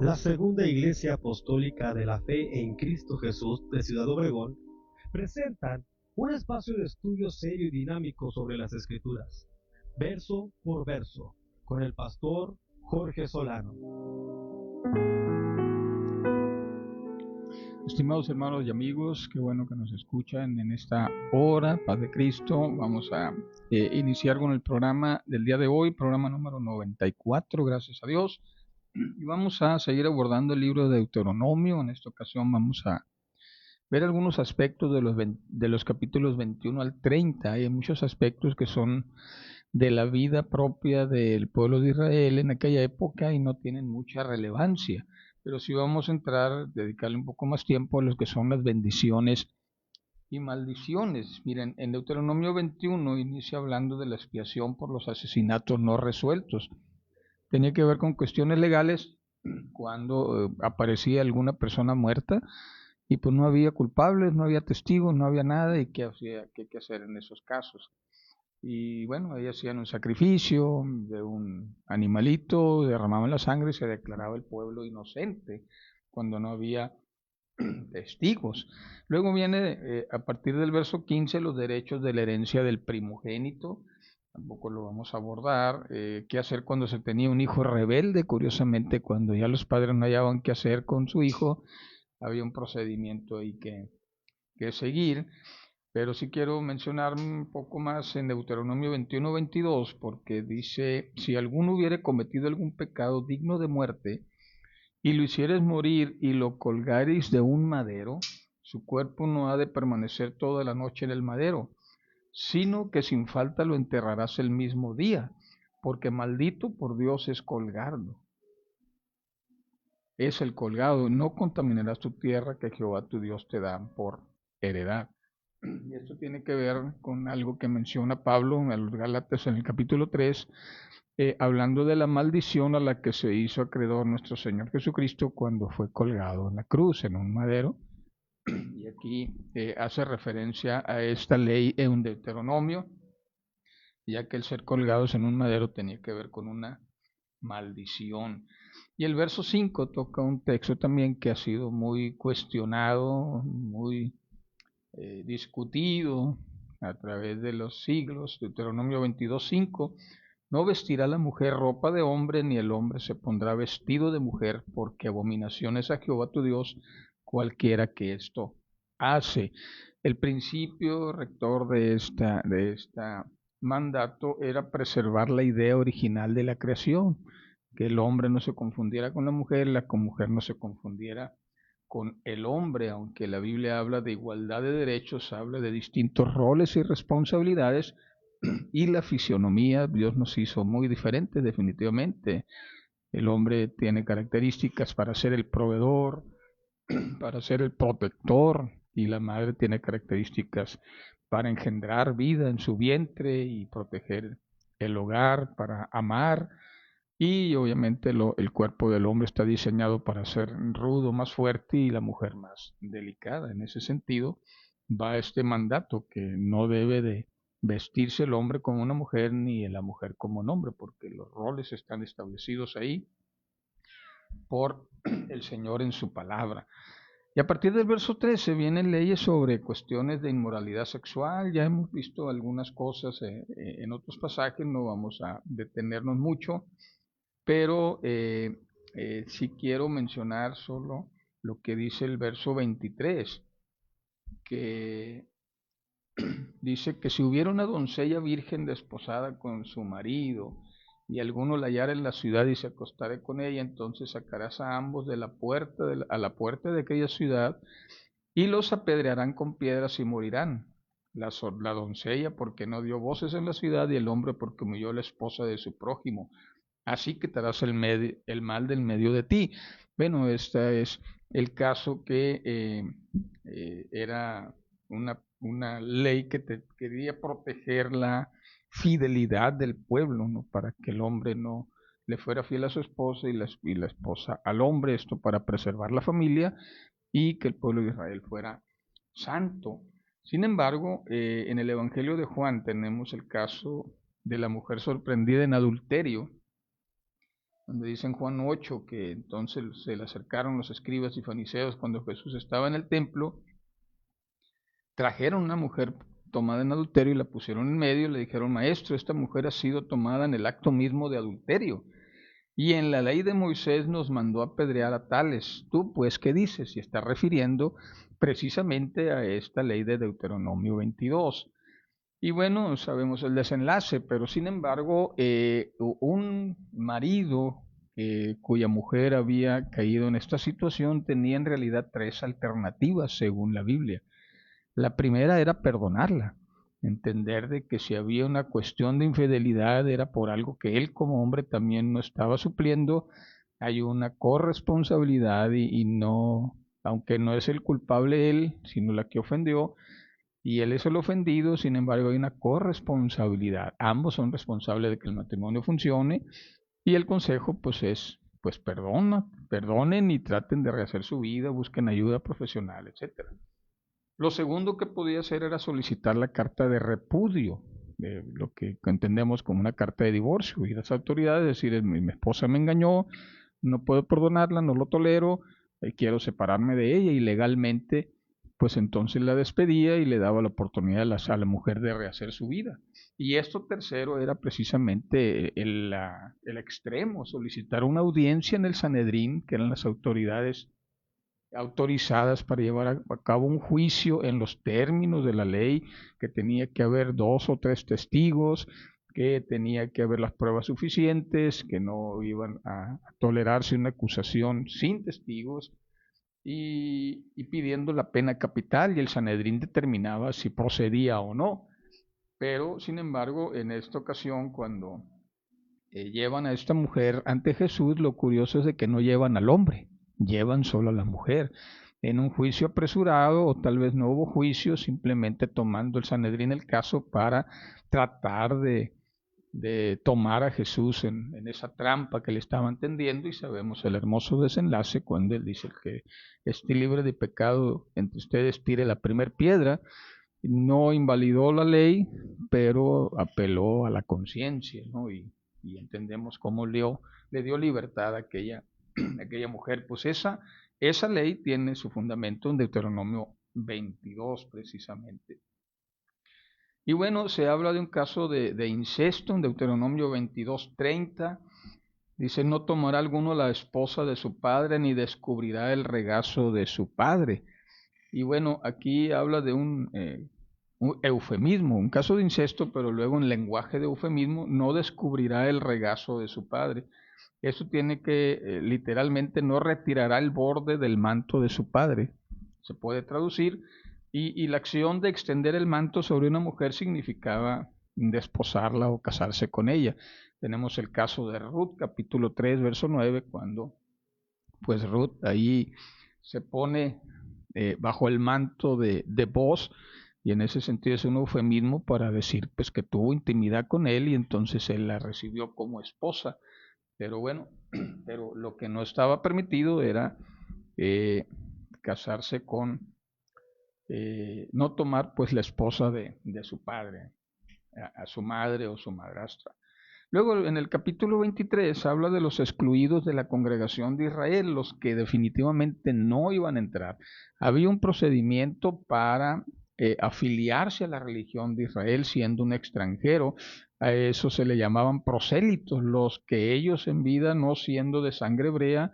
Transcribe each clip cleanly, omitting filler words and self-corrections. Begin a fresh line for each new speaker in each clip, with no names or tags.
La Segunda Iglesia Apostólica de la Fe en Cristo Jesús de Ciudad Obregón presentan un espacio de estudio serio y dinámico sobre las Escrituras, verso por verso, con el pastor Jorge Solano.
Estimados hermanos y amigos, qué bueno que nos escuchan en esta hora, Paz de Cristo. Vamos a iniciar con el programa del día de hoy, programa número 94, gracias a Dios. Y vamos a seguir abordando el libro de Deuteronomio. En esta ocasión vamos a ver algunos aspectos de los capítulos 21 al 30. Hay muchos aspectos que son de la vida propia del pueblo de Israel en aquella época y no tienen mucha relevancia. Pero sí vamos a entrar, dedicarle un poco más tiempo a lo que son las bendiciones y maldiciones. Miren, en Deuteronomio 21 inicia hablando de la expiación por los asesinatos no resueltos. Tenía que ver con cuestiones legales cuando aparecía alguna persona muerta y pues no había culpables, no había testigos, no había nada y qué hacer en esos casos. Y bueno, ahí hacían un sacrificio de un animalito, derramaban la sangre y se declaraba el pueblo inocente cuando no había testigos. Luego viene a partir del verso 15 los derechos de la herencia del primogénito. Tampoco lo vamos a abordar. ¿Qué hacer cuando se tenía un hijo rebelde? Curiosamente, cuando ya los padres no hallaban qué hacer con su hijo, había un procedimiento ahí que seguir. Pero sí quiero mencionar un poco más en Deuteronomio 21-22, porque dice, si alguno hubiere cometido algún pecado digno de muerte, y lo hicieres morir y lo colgareis de un madero, su cuerpo no ha de permanecer toda la noche en el madero, sino que sin falta lo enterrarás el mismo día, porque maldito por Dios es colgarlo. Es el colgado, no contaminarás tu tierra que Jehová tu Dios te da por heredad. Y esto tiene que ver con algo que menciona Pablo a los Gálatas en el capítulo 3, hablando de la maldición a la que se hizo acreedor nuestro Señor Jesucristo cuando fue colgado en la cruz, en un madero. Y aquí hace referencia a esta ley en Deuteronomio, ya que el ser colgados en un madero tenía que ver con una maldición. Y el verso 5 toca un texto también que ha sido muy cuestionado, muy discutido a través de los siglos. Deuteronomio 22:5: no vestirá la mujer ropa de hombre, ni el hombre se pondrá vestido de mujer, porque abominación es a Jehová tu Dios cualquiera que esto hace. El principio rector de esta mandato era preservar la idea original de la creación, que el hombre no se confundiera con la mujer no se confundiera con el hombre. Aunque la Biblia habla de igualdad de derechos, habla de distintos roles y responsabilidades, y la fisionomía Dios nos hizo muy diferentes definitivamente. El hombre tiene características para ser el proveedor, para ser el protector, y la madre tiene características para engendrar vida en su vientre y proteger el hogar, para amar. Y obviamente el cuerpo del hombre está diseñado para ser rudo, más fuerte, y la mujer más delicada. En ese sentido va este mandato, que no debe de vestirse el hombre como una mujer ni la mujer como un hombre, porque los roles están establecidos ahí por el Señor en su palabra. Y a partir del verso 13 vienen leyes sobre cuestiones de inmoralidad sexual. Ya hemos visto algunas cosas en otros pasajes, no vamos a detenernos mucho, pero sí quiero mencionar solo lo que dice el verso 23, que dice que si hubiera una doncella virgen desposada con su marido, y alguno la hallara en la ciudad y se acostare con ella, entonces sacarás a ambos de la puerta a la puerta de aquella ciudad, y los apedrearán con piedras y morirán. La doncella porque no dio voces en la ciudad, y el hombre porque humilló a la esposa de su prójimo. Así quitarás el mal del medio de ti. Bueno, este es el caso que era una ley que quería proteger la fidelidad del pueblo, ¿no? Para que el hombre no le fuera fiel a su esposa, y la esposa al hombre, esto para preservar la familia y que el pueblo de Israel fuera santo. Sin embargo, en el Evangelio de Juan tenemos el caso de la mujer sorprendida en adulterio, donde dice en Juan 8 que entonces se le acercaron los escribas y fariseos cuando Jesús estaba en el templo, trajeron una mujer tomada en adulterio y la pusieron en medio y le dijeron: Maestro, esta mujer ha sido tomada en el acto mismo de adulterio. Y en la ley de Moisés nos mandó apedrear a tales. Tú, pues, ¿qué dices? Y está refiriendo precisamente a esta ley de Deuteronomio 22. Y bueno, sabemos el desenlace, pero sin embargo, un marido cuya mujer había caído en esta situación tenía en realidad tres alternativas según la Biblia. La primera era perdonarla, entender de que si había una cuestión de infidelidad era por algo que él como hombre también no estaba supliendo, hay una corresponsabilidad y no, aunque no es el culpable él, sino la que ofendió, y él es el ofendido, sin embargo hay una corresponsabilidad. Ambos son responsables de que el matrimonio funcione y el consejo pues es, pues perdonen y traten de rehacer su vida, busquen ayuda profesional, etcétera. Lo segundo que podía hacer era solicitar la carta de repudio, lo que entendemos como una carta de divorcio, y las autoridades decir: mi esposa me engañó, no puedo perdonarla, no lo tolero, quiero separarme de ella, y legalmente pues entonces la despedía y le daba la oportunidad a la mujer de rehacer su vida. Y esto tercero era precisamente el extremo, solicitar una audiencia en el Sanedrín, que eran las autoridades autorizadas para llevar a cabo un juicio en los términos de la ley, que tenía que haber 2 o 3 testigos, que tenía que haber las pruebas suficientes, que no iban a tolerarse una acusación sin testigos, y pidiendo la pena capital, y el Sanedrín determinaba si procedía o no. Pero, sin embargo, en esta ocasión, cuando llevan a esta mujer ante Jesús, lo curioso es de que no llevan al hombre, llevan solo a la mujer. En un juicio apresurado, o tal vez no hubo juicio, simplemente tomando el Sanedrín el caso para tratar de tomar a Jesús en esa trampa que le estaban tendiendo, y sabemos el hermoso desenlace cuando él dice: el que esté libre de pecado entre ustedes tire la primera piedra. No invalidó la ley, pero apeló a la conciencia, ¿no? Y entendemos cómo le dio libertad a aquella mujer. Pues esa ley tiene su fundamento en Deuteronomio 22 precisamente. Y bueno, se habla de un caso de incesto en Deuteronomio 22:30. Dice: no tomará alguno la esposa de su padre, ni descubrirá el regazo de su padre. Y bueno, aquí habla de un eufemismo, un caso de incesto, pero luego en lenguaje de eufemismo: no descubrirá el regazo de su padre. Eso tiene que, literalmente, no retirará el borde del manto de su padre. Se puede traducir. Y la acción de extender el manto sobre una mujer significaba desposarla o casarse con ella. Tenemos el caso de Ruth, capítulo 3, verso 9, cuando pues Ruth ahí se pone bajo el manto de Boaz, y en ese sentido es un eufemismo para decir pues que tuvo intimidad con él y entonces él la recibió como esposa. Pero bueno, pero lo que no estaba permitido era casarse con, no tomar pues la esposa de su padre, a su madre o su madrastra. Luego en el capítulo 23 habla de los excluidos de la congregación de Israel, los que definitivamente no iban a entrar. Había un procedimiento para afiliarse a la religión de Israel siendo un extranjero. A eso se le llamaban prosélitos, los que ellos en vida, no siendo de sangre hebrea,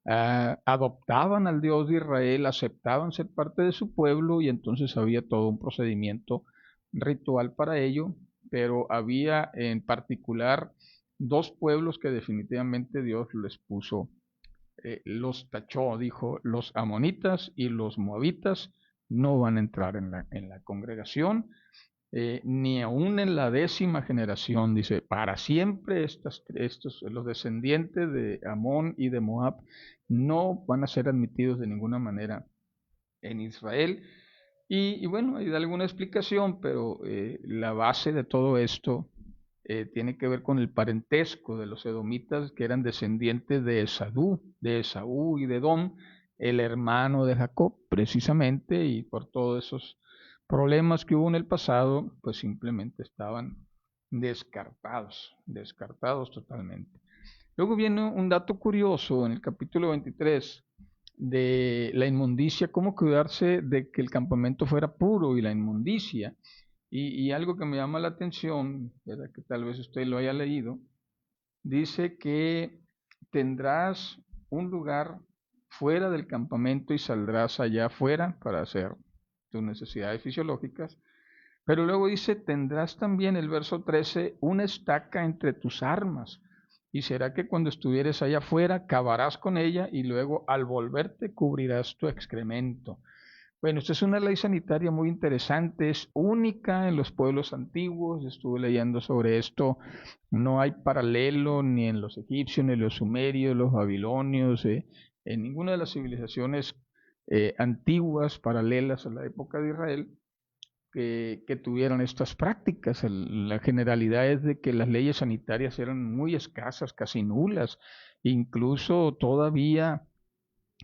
adoptaban al Dios de Israel, aceptaban ser parte de su pueblo, y entonces había todo un procedimiento ritual para ello. Pero había en particular dos pueblos que definitivamente Dios les puso, los tachó, dijo: los amonitas y los moabitas no van a entrar en la congregación, ni aún en la 10ª generación. Dice: para siempre estos, los descendientes de Amón y de Moab, no van a ser admitidos de ninguna manera en Israel. Y bueno, hay alguna explicación, pero la base de todo esto tiene que ver con el parentesco de los edomitas, que eran descendientes de Esaú y de Edom, el hermano de Jacob, precisamente, y por todos esos problemas que hubo en el pasado, pues simplemente estaban descartados totalmente. Luego viene un dato curioso en el capítulo 23 de la inmundicia, cómo cuidarse de que el campamento fuera puro y la inmundicia. Y algo que me llama la atención, ¿verdad? Que tal vez usted lo haya leído, dice que tendrás un lugar fuera del campamento y saldrás allá afuera para hacer tus necesidades fisiológicas. Pero luego dice, tendrás también, el verso 13, una estaca entre tus armas. Y será que cuando estuvieres allá afuera, cavarás con ella y luego al volverte cubrirás tu excremento. Bueno, esta es una ley sanitaria muy interesante, es única en los pueblos antiguos, estuve leyendo sobre esto, no hay paralelo ni en los egipcios, ni en los sumerios, los babilonios, en ninguna de las civilizaciones antiguas paralelas a la época de Israel que tuvieran estas prácticas. La generalidad es de que las leyes sanitarias eran muy escasas, casi nulas, incluso todavía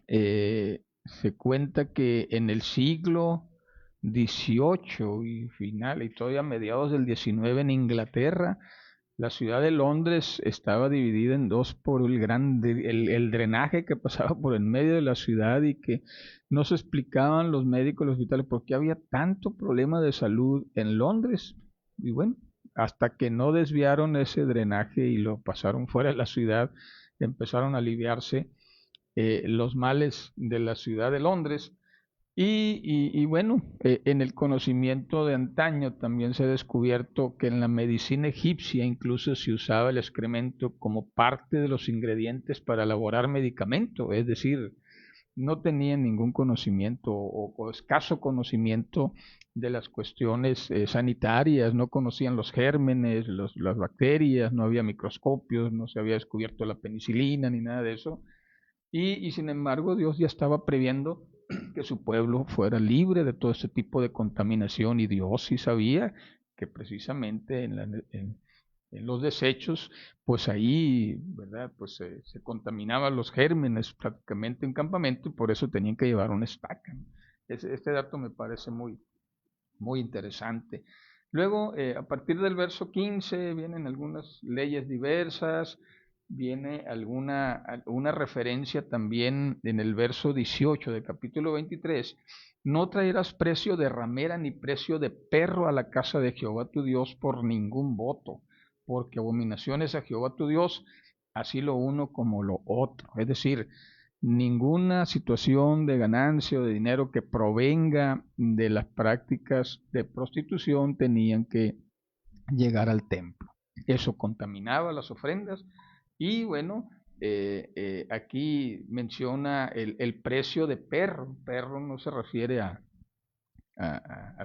se cuenta que en el siglo XVIII y final, y todavía a mediados del XIX en Inglaterra, la ciudad de Londres estaba dividida en dos por el drenaje que pasaba por en medio de la ciudad y que no se explicaban los médicos, los hospitales, por qué había tanto problema de salud en Londres. Y bueno, hasta que no desviaron ese drenaje y lo pasaron fuera de la ciudad, empezaron a aliviarse los males de la ciudad de Londres. Y bueno, en el conocimiento de antaño también se ha descubierto que en la medicina egipcia incluso se usaba el excremento como parte de los ingredientes para elaborar medicamento, es decir, no tenían ningún conocimiento o escaso conocimiento de las cuestiones sanitarias, no conocían los gérmenes, las bacterias, no había microscopios, no se había descubierto la penicilina ni nada de eso. Y sin embargo, Dios ya estaba previendo que su pueblo fuera libre de todo este tipo de contaminación y Dios sí sabía que precisamente en los desechos, pues ahí, ¿verdad? Pues se contaminaban los gérmenes prácticamente en campamento y por eso tenían que llevar una estaca. Este dato me parece muy interesante. Luego, a partir del verso 15, vienen algunas leyes diversas, viene una referencia también en el verso 18 del capítulo 23. No traerás precio de ramera ni precio de perro a la casa de Jehová tu Dios por ningún voto, porque abominaciones a Jehová tu Dios, así lo uno como lo otro. Es decir, ninguna situación de ganancia o de dinero que provenga de las prácticas de prostitución tenían que llegar al templo. Eso contaminaba las ofrendas y bueno, aquí menciona el precio de perro. Perro no se refiere a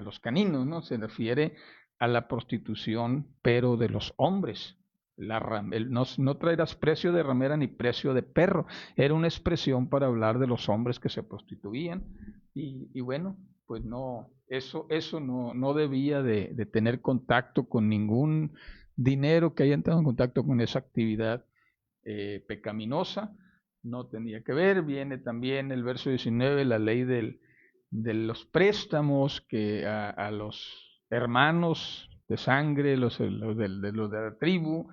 los caninos, ¿no? Se refiere a la prostitución, pero de los hombres. No traerás precio de ramera ni precio de perro. Era una expresión para hablar de los hombres que se prostituían. Y bueno, pues no, eso no debía de tener contacto con ningún dinero que haya entrado en contacto con esa actividad pecaminosa. No tenía que ver. Viene también el verso 19, la ley de los préstamos que a los hermanos de sangre, los de la tribu,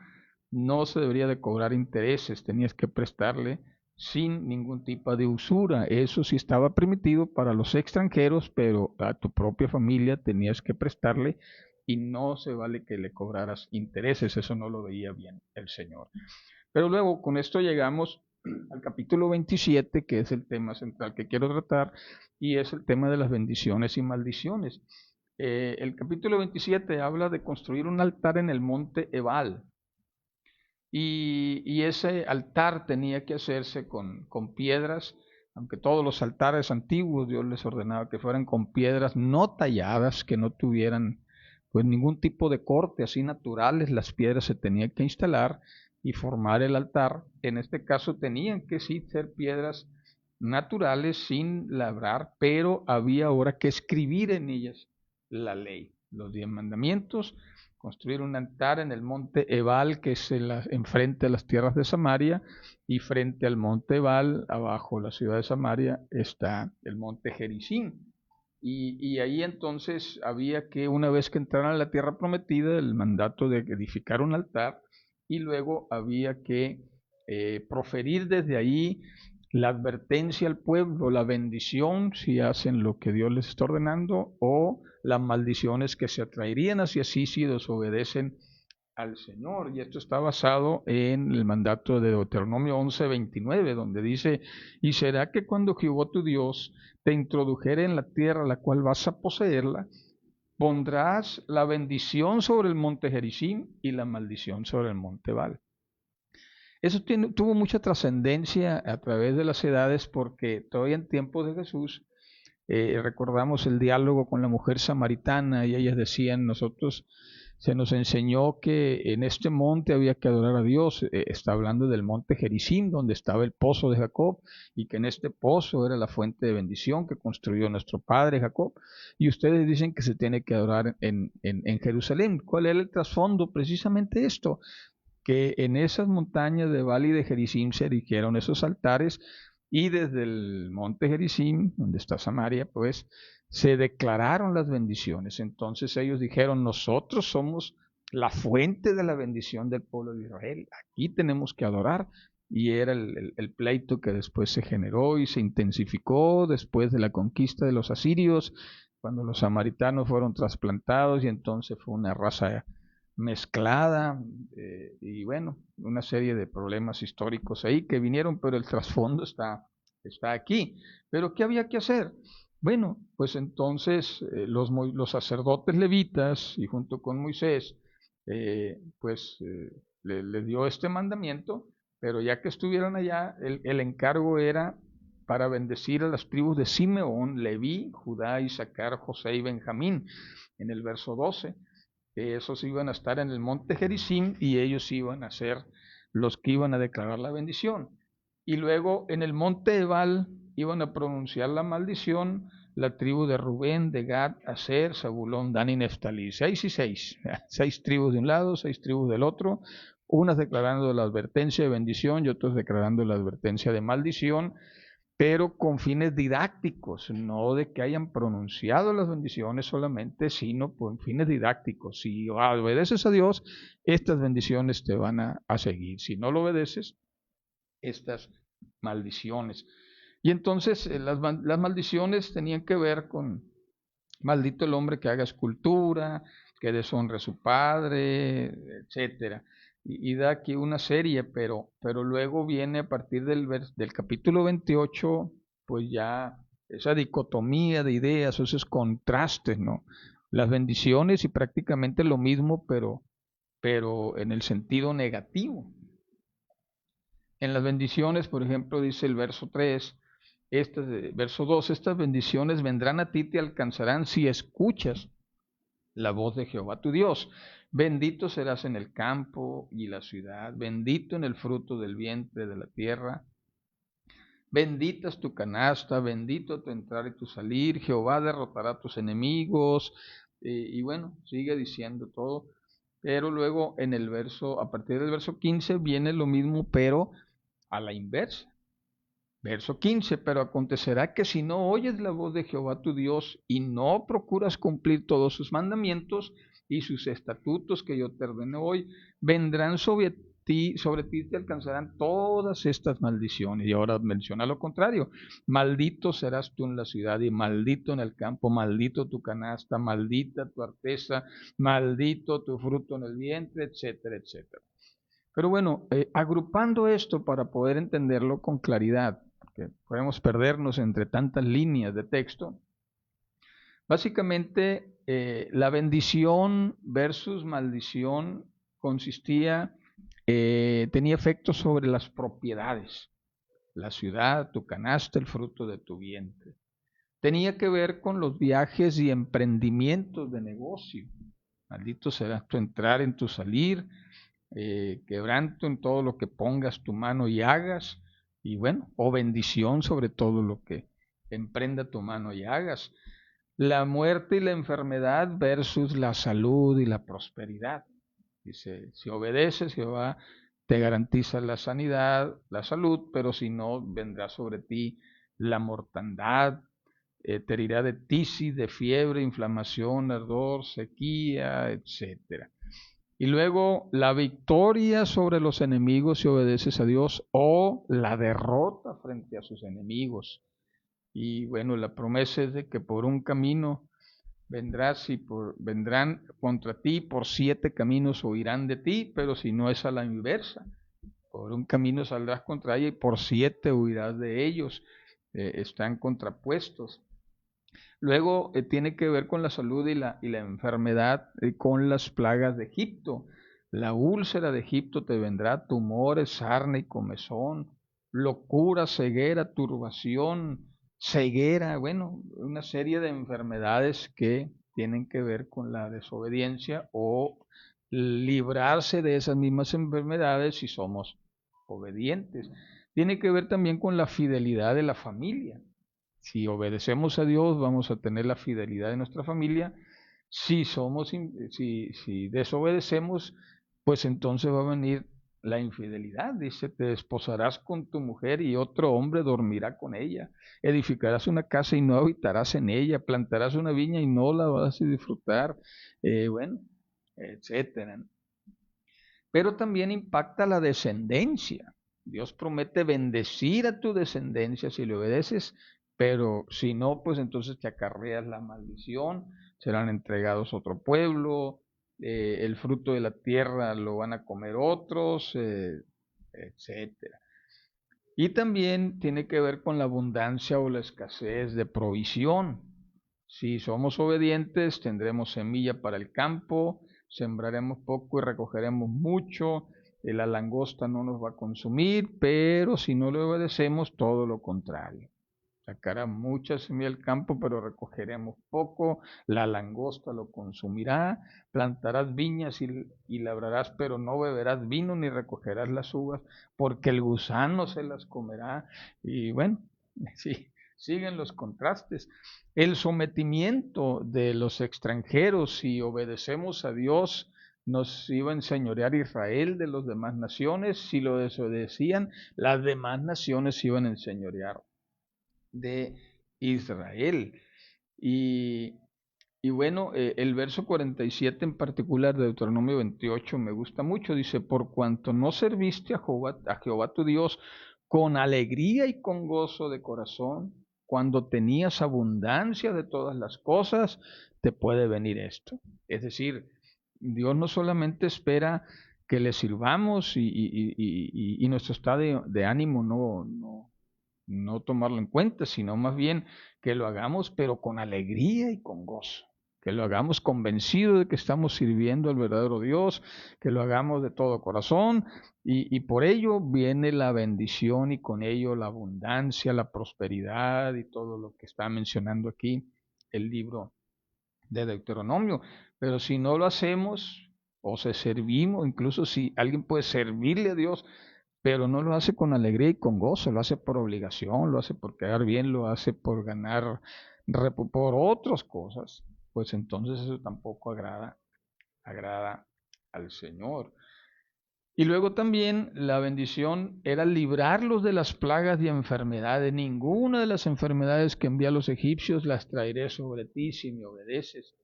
no se debería de cobrar intereses, tenías que prestarle sin ningún tipo de usura. Eso sí estaba permitido para los extranjeros, pero a tu propia familia tenías que prestarle y no se vale que le cobraras intereses, eso no lo veía bien el Señor. Pero luego con esto llegamos al capítulo 27, que es el tema central que quiero tratar, y es el tema de las bendiciones y maldiciones. El capítulo 27 habla de construir un altar en el monte Ebal, y ese altar tenía que hacerse con piedras, aunque todos los altares antiguos Dios les ordenaba que fueran con piedras no talladas, que no tuvieran pues ningún tipo de corte, así naturales, las piedras se tenían que instalar y formar el altar. En este caso tenían que sí ser piedras naturales sin labrar, pero había ahora que escribir en ellas la ley, los 10 mandamientos, construir un altar en el monte Ebal, que es enfrente a las tierras de Samaria, y frente al monte Ebal, abajo la ciudad de Samaria, está el monte Gerizim. Y ahí entonces había que, una vez que entraran a la tierra prometida, el mandato de edificar un altar, y luego había que proferir desde ahí la advertencia al pueblo, la bendición si hacen lo que Dios les está ordenando, o las maldiciones que se atraerían hacia sí si desobedecen al Señor. Y esto está basado en el mandato de Deuteronomio 11:29, donde dice: y será que cuando Jehová tu Dios te introdujere en la tierra la cual vas a poseerla, pondrás la bendición sobre el monte Gerizim y la maldición sobre el monte Ebal. Eso tuvo mucha trascendencia a través de las edades, porque todavía en tiempos de Jesús recordamos el diálogo con la mujer samaritana, y ellas decían: nosotros se nos enseñó que en este monte había que adorar a Dios. Está hablando del monte Gerizim, donde estaba el pozo de Jacob, y que en este pozo era la fuente de bendición que construyó nuestro padre Jacob. Y ustedes dicen que se tiene que adorar en Jerusalén. ¿Cuál era el trasfondo? Precisamente esto, que en esas montañas de Val y de Gerizim se erigieron esos altares, y desde el monte Gerizim, donde está Samaria, pues se declararon las bendiciones. Entonces ellos dijeron: nosotros somos la fuente de la bendición del pueblo de Israel, aquí tenemos que adorar. Y era el pleito que después se generó y se intensificó después de la conquista de los asirios, cuando los samaritanos fueron trasplantados, y entonces fue una raza mezclada, y bueno, una serie de problemas históricos ahí que vinieron, pero el trasfondo está aquí. Pero ¿qué había que hacer? Bueno, pues entonces los sacerdotes levitas, y junto con Moisés, le dio este mandamiento, pero ya que estuvieron allá, el encargo era para bendecir a las tribus de Simeón, Leví, Judá, Isaacar, José y Benjamín, en el verso 12. Esos iban a estar en el monte Gerizim, y ellos iban a ser los que iban a declarar la bendición. Y luego en el monte Ebal iban a pronunciar la maldición la tribu de Rubén, de Gad, Aser, Zabulón, Dan y Neftalí. 6 y 6. 6 tribus de un lado, 6 tribus del otro, unas declarando la advertencia de bendición y otras declarando la advertencia de maldición, pero con fines didácticos, no de que hayan pronunciado las bendiciones solamente, sino con fines didácticos. Si obedeces a Dios, estas bendiciones te van a seguir. Si no lo obedeces, estas maldiciones. Y entonces las maldiciones tenían que ver con: maldito el hombre que haga escultura, que deshonre a su padre, etcétera. Y da aquí una serie, pero luego viene a partir del capítulo 28, pues ya esa dicotomía de ideas, esos contrastes, ¿no? Las bendiciones y prácticamente lo mismo, pero en el sentido negativo. En las bendiciones, por ejemplo, dice el verso 3, verso 2: estas bendiciones vendrán a ti, te alcanzarán si escuchas la voz de Jehová tu Dios. Bendito serás en el campo y la ciudad, bendito en el fruto del vientre de la tierra. Bendita es tu canasta, bendito tu entrar y tu salir, Jehová derrotará a tus enemigos. Y bueno, sigue diciendo todo. Pero luego a partir del verso 15 viene lo mismo, pero a la inversa. Verso 15: pero acontecerá que si no oyes la voz de Jehová tu Dios y no procuras cumplir todos sus mandamientos y sus estatutos que yo te ordeno hoy, vendrán sobre ti te alcanzarán todas estas maldiciones. Y ahora menciona lo contrario: maldito serás tú en la ciudad y maldito en el campo, maldito tu canasta, maldita tu arteza, maldito tu fruto en el vientre, etcétera, etcétera. Pero bueno, agrupando esto para poder entenderlo con claridad, porque podemos perdernos entre tantas líneas de texto. Básicamente, la bendición versus maldición tenía efectos sobre las propiedades, la ciudad, tu canasta, el fruto de tu vientre. Tenía que ver con los viajes y emprendimientos de negocio. Maldito será tu entrar en tu salir, quebranto en todo lo que pongas tu mano y hagas, y bueno, o bendición sobre todo lo que emprenda tu mano y hagas. La muerte y la enfermedad versus la salud y la prosperidad. Dice: si obedeces, Jehová te garantiza la sanidad, la salud, pero si no, vendrá sobre ti la mortandad, te herirá de tisis, de fiebre, inflamación, ardor, sequía, etcétera. Y luego la victoria sobre los enemigos si obedeces a Dios o la derrota frente a sus enemigos. Y bueno, la promesa es de que por un camino vendrán contra ti, por 7 caminos huirán de ti, pero si no es a la inversa, por un camino saldrás contra ella y por 7 huirás de ellos. Están contrapuestos. Luego tiene que ver con la salud y la enfermedad, con las plagas de Egipto. La úlcera de Egipto te vendrá, tumores, sarna y comezón, locura, ceguera, turbación, ceguera, bueno, una serie de enfermedades que tienen que ver con la desobediencia o librarse de esas mismas enfermedades si somos obedientes. Tiene que ver también con la fidelidad de la familia. Si obedecemos a Dios, vamos a tener la fidelidad de nuestra familia. Si desobedecemos, pues entonces va a venir la infidelidad. Dice, te desposarás con tu mujer y otro hombre dormirá con ella. Edificarás una casa y no habitarás en ella. Plantarás una viña y no la vas a disfrutar. Bueno, etcétera. Pero también impacta la descendencia. Dios promete bendecir a tu descendencia si le obedeces, pero si no, pues entonces te acarreas la maldición, serán entregados a otro pueblo, el fruto de la tierra lo van a comer otros, etcétera. Y también tiene que ver con la abundancia o la escasez de provisión. Si somos obedientes, tendremos semilla para el campo, sembraremos poco y recogeremos mucho, la langosta no nos va a consumir, pero si no le obedecemos, todo lo contrario. Sacará mucha semilla del campo, pero recogeremos poco, la langosta lo consumirá, plantarás viñas y labrarás, pero no beberás vino ni recogerás las uvas, porque el gusano se las comerá. Y bueno, sí, siguen los contrastes. El sometimiento de los extranjeros, si obedecemos a Dios, nos iba a enseñorear Israel de las demás naciones, si lo desobedecían, las demás naciones iban a enseñorear de Israel. Y, y bueno, el verso 47 en particular de Deuteronomio 28 me gusta mucho. Dice, por cuanto no serviste a Jehová tu Dios con alegría y con gozo de corazón, cuando tenías abundancia de todas las cosas, te puede venir esto. Es decir, Dios no solamente espera que le sirvamos y nuestro estado de ánimo no tomarlo en cuenta, sino más bien que lo hagamos pero con alegría y con gozo, que lo hagamos convencido de que estamos sirviendo al verdadero Dios, que lo hagamos de todo corazón y por ello viene la bendición y con ello la abundancia, la prosperidad y todo lo que está mencionando aquí el libro de Deuteronomio. Pero si no lo hacemos o se servimos, incluso si alguien puede servirle a Dios, pero no lo hace con alegría y con gozo, lo hace por obligación, lo hace por quedar bien, lo hace por ganar, por otras cosas, pues entonces eso tampoco agrada al Señor. Y luego también la bendición era librarlos de las plagas y enfermedades. Ninguna de las enfermedades que envía a los egipcios las traeré sobre ti si me obedeces.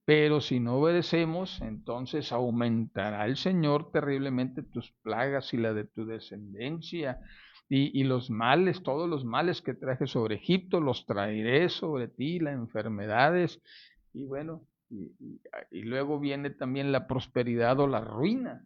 Pero si no obedecemos, entonces aumentará el Señor terriblemente tus plagas y la de tu descendencia. Y los males, todos los males que traje sobre Egipto, los traeré sobre ti, las enfermedades. Y bueno, y luego viene también la prosperidad o la ruina.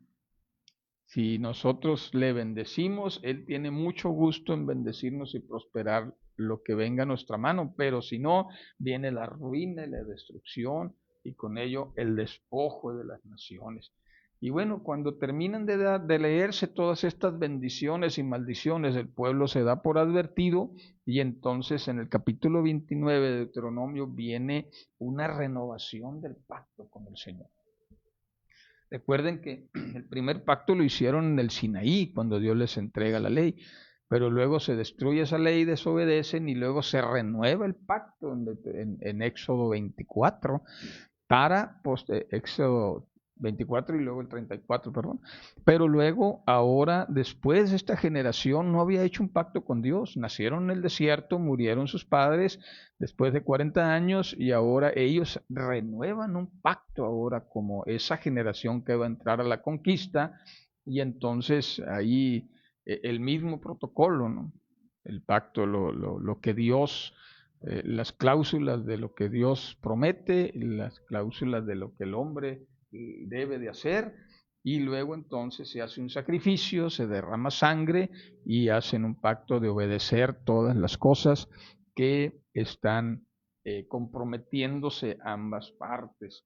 Si nosotros le bendecimos, Él tiene mucho gusto en bendecirnos y prosperar lo que venga a nuestra mano, pero si no, viene la ruina y la destrucción y con ello el despojo de las naciones. Y bueno, cuando terminan de leerse todas estas bendiciones y maldiciones, el pueblo se da por advertido y entonces en el capítulo 29 de Deuteronomio viene una renovación del pacto con el Señor. Recuerden que el primer pacto lo hicieron en el Sinaí, cuando Dios les entrega la ley, pero luego se destruye esa ley, desobedecen y luego se renueva el pacto en Éxodo 24 para Éxodo 24 y luego el 34, perdón. Pero luego, ahora, después, esta generación no había hecho un pacto con Dios. Nacieron en el desierto, murieron sus padres después de 40 años y ahora ellos renuevan un pacto ahora como esa generación que va a entrar a la conquista. Y entonces ahí el mismo protocolo, ¿no? El pacto, lo que Dios, las cláusulas de lo que Dios promete, las cláusulas de lo que el hombre debe de hacer, y luego entonces se hace un sacrificio, se derrama sangre y hacen un pacto de obedecer todas las cosas que están comprometiéndose ambas partes.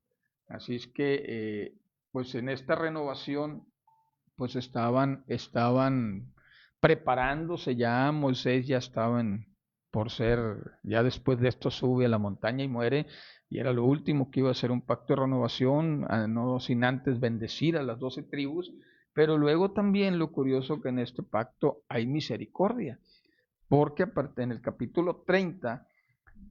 Así es que pues en esta renovación pues estaban preparándose ya. Moisés ya estaban por ser, ya después de esto sube a la montaña y muere, y era lo último que iba a ser un pacto de renovación, no sin antes bendecir a las 12 tribus, pero luego también lo curioso que en este pacto hay misericordia, porque aparte en el capítulo 30,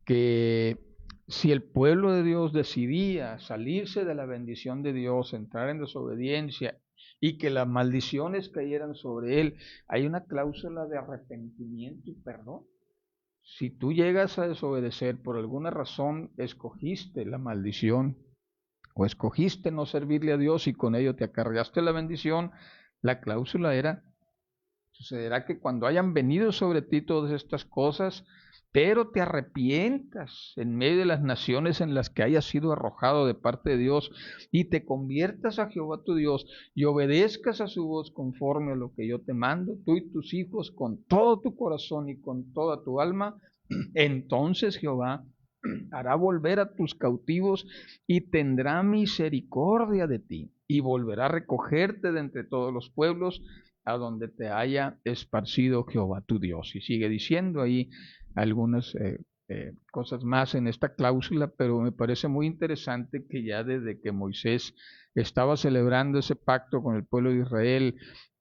que si el pueblo de Dios decidía salirse de la bendición de Dios, entrar en desobediencia y que las maldiciones cayeran sobre él, hay una cláusula de arrepentimiento y perdón. Si tú llegas a desobedecer por alguna razón, escogiste la maldición o escogiste no servirle a Dios y con ello te acarreaste la bendición, la cláusula era: sucederá que cuando hayan venido sobre ti todas estas cosas, pero te arrepientas en medio de las naciones en las que hayas sido arrojado de parte de Dios y te conviertas a Jehová tu Dios y obedezcas a su voz conforme a lo que yo te mando, tú y tus hijos, con todo tu corazón y con toda tu alma, entonces Jehová hará volver a tus cautivos y tendrá misericordia de ti y volverá a recogerte de entre todos los pueblos a donde te haya esparcido Jehová tu Dios. Y sigue diciendo ahí algunas cosas más en esta cláusula, pero me parece muy interesante que ya desde que Moisés estaba celebrando ese pacto con el pueblo de Israel,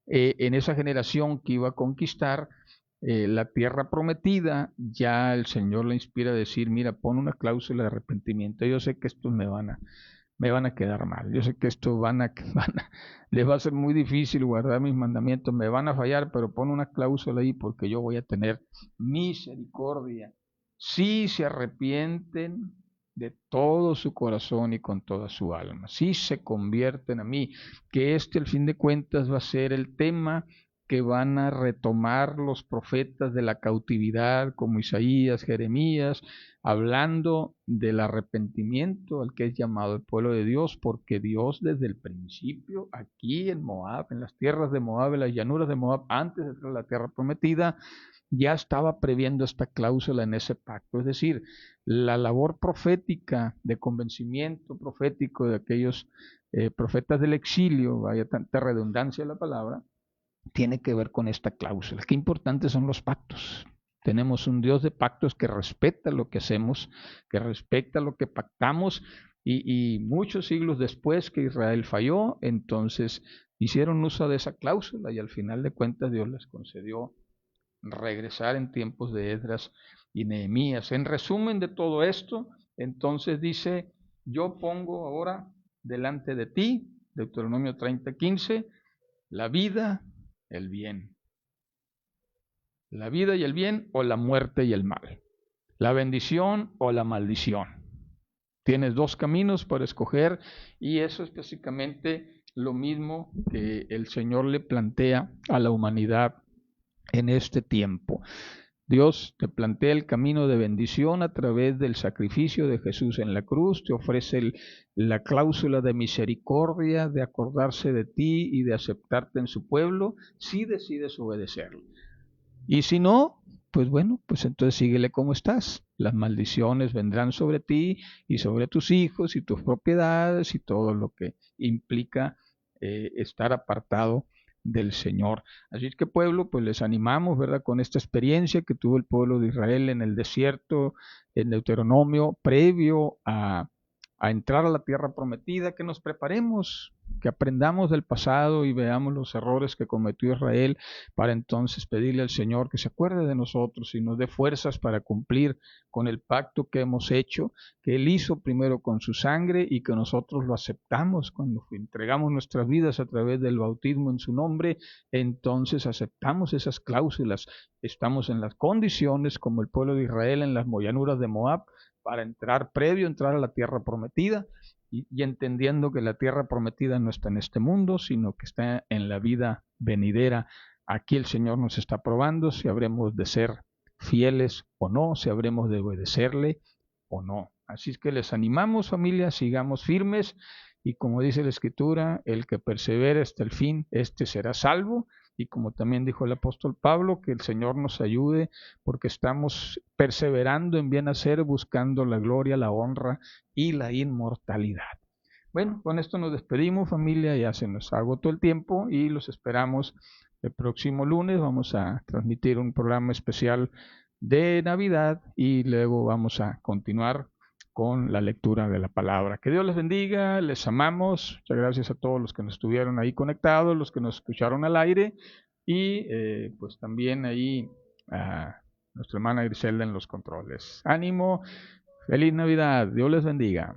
en esa generación que iba a conquistar la tierra prometida, ya el Señor le inspira a decir: mira, pon una cláusula de arrepentimiento. Yo sé que estos me van a quedar mal. Yo sé que esto les va a ser muy difícil guardar mis mandamientos, me van a fallar, pero pon una cláusula ahí porque yo voy a tener misericordia. Si se arrepienten de todo su corazón y con toda su alma, si se convierten a mí, que al fin de cuentas va a ser el tema que van a retomar los profetas de la cautividad, como Isaías, Jeremías, hablando del arrepentimiento al que es llamado el pueblo de Dios, porque Dios desde el principio, aquí en Moab, en las tierras de Moab, en las llanuras de Moab, antes de entrar a la tierra prometida, ya estaba previendo esta cláusula en ese pacto. Es decir, la labor profética de convencimiento profético de aquellos profetas del exilio, vaya tanta redundancia la palabra, tiene que ver con esta cláusula. Qué importantes son los pactos. Tenemos un Dios de pactos que respeta lo que hacemos, que respeta lo que pactamos, y muchos siglos después que Israel falló, entonces hicieron uso de esa cláusula y al final de cuentas Dios les concedió regresar en tiempos de Esdras y Nehemías. En resumen de todo esto, entonces dice: yo pongo ahora delante de ti, Deuteronomio 30:15, la vida, el bien. La vida y el bien, o la muerte y el mal. La bendición o la maldición. Tienes dos caminos para escoger, y eso es básicamente lo mismo que el Señor le plantea a la humanidad en este tiempo. Dios te plantea el camino de bendición a través del sacrificio de Jesús en la cruz, te ofrece la cláusula de misericordia, de acordarse de ti y de aceptarte en su pueblo, si decides obedecerlo. Y si no, pues bueno, pues entonces síguele como estás. Las maldiciones vendrán sobre ti y sobre tus hijos y tus propiedades y todo lo que implica estar apartado del Señor. Así es que, pueblo, pues les animamos, ¿verdad?, con esta experiencia que tuvo el pueblo de Israel en el desierto, en Deuteronomio, previo a a entrar a la tierra prometida, que nos preparemos, que aprendamos del pasado y veamos los errores que cometió Israel para entonces pedirle al Señor que se acuerde de nosotros y nos dé fuerzas para cumplir con el pacto que hemos hecho, que Él hizo primero con su sangre y que nosotros lo aceptamos cuando entregamos nuestras vidas a través del bautismo en su nombre. Entonces aceptamos esas cláusulas, estamos en las condiciones como el pueblo de Israel en las mollanuras de Moab para entrar a la tierra prometida y entendiendo que la tierra prometida no está en este mundo, sino que está en la vida venidera. Aquí el Señor nos está probando si habremos de ser fieles o no, si habremos de obedecerle o no. Así es que les animamos, familia, sigamos firmes y como dice la Escritura, el que persevere hasta el fin, este será salvo. Y como también dijo el apóstol Pablo, que el Señor nos ayude porque estamos perseverando en bien hacer, buscando la gloria, la honra y la inmortalidad. Bueno, con esto nos despedimos, familia, ya se nos agotó el tiempo y los esperamos el próximo lunes. Vamos a transmitir un programa especial de Navidad y luego vamos a continuar con la lectura de la palabra. Que Dios les bendiga, les amamos. Muchas gracias a todos los que nos estuvieron ahí conectados, los que nos escucharon al aire y pues también ahí a nuestra hermana Griselda en los controles. Ánimo, feliz Navidad, Dios les bendiga.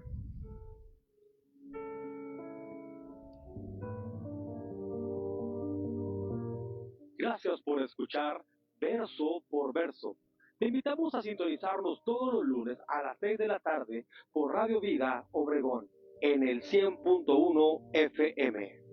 Gracias por escuchar Verso por Verso. Te invitamos a sintonizarnos todos los lunes a las 6 de la tarde por Radio Vida Obregón en el 100.1 FM.